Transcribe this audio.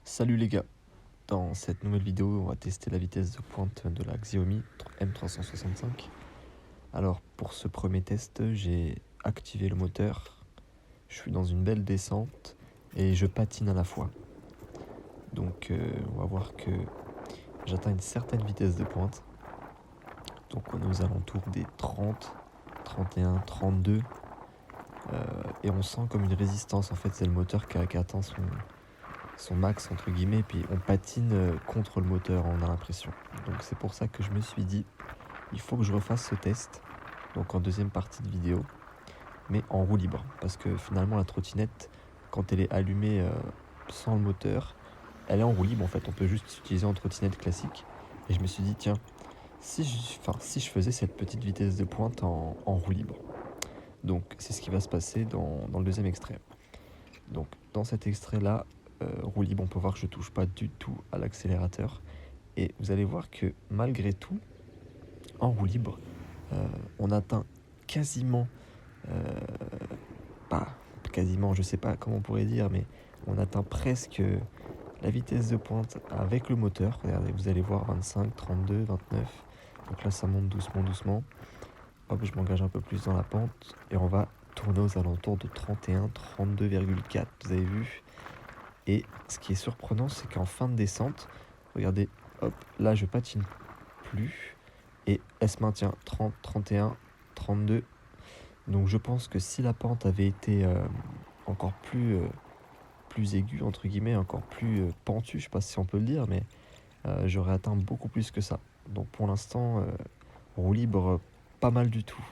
Salut les gars, dans cette nouvelle vidéo on va tester la vitesse de pointe de la Xiaomi M365. Alors pour ce premier test j'ai activé le moteur, je suis dans une belle descente et je patine à la fois. Donc on va voir que j'atteins une certaine vitesse de pointe. Donc on est aux alentours des 30, 31, 32 et on sent comme une résistance en fait, c'est le moteur qui atteint son max entre guillemets, puis on patine contre le moteur, on a l'impression. Donc c'est pour ça que je me suis dit, il faut que je refasse ce test, donc en deuxième partie de vidéo, mais en roue libre, parce que finalement la trottinette, quand elle est allumée sans le moteur, elle est en roue libre en fait, on peut juste l'utiliser en trottinette classique. Et je me suis dit, tiens, si je faisais cette petite vitesse de pointe en roue libre. Donc c'est ce qui va se passer dans le deuxième extrait. Donc dans cet extrait-là, roue libre, on peut voir que je touche pas du tout à l'accélérateur. Et vous allez voir que malgré tout, en roue libre, on atteint quasiment, euh, pas quasiment, je sais pas comment on pourrait dire, mais on atteint presque la vitesse de pointe avec le moteur. Regardez, vous allez voir 25, 32, 29. Donc là, ça monte doucement, doucement. Hop, je m'engage un peu plus dans la pente et on va tourner aux alentours de 31, 32,4. Vous avez vu? Et ce qui est surprenant, c'est qu'en fin de descente, regardez, hop, là je patine plus et elle se maintient 30, 31, 32. Donc je pense que si la pente avait été encore plus aiguë, entre guillemets, encore plus pentue, je sais pas si on peut le dire, mais j'aurais atteint beaucoup plus que ça. Donc pour l'instant, roue libre, pas mal du tout.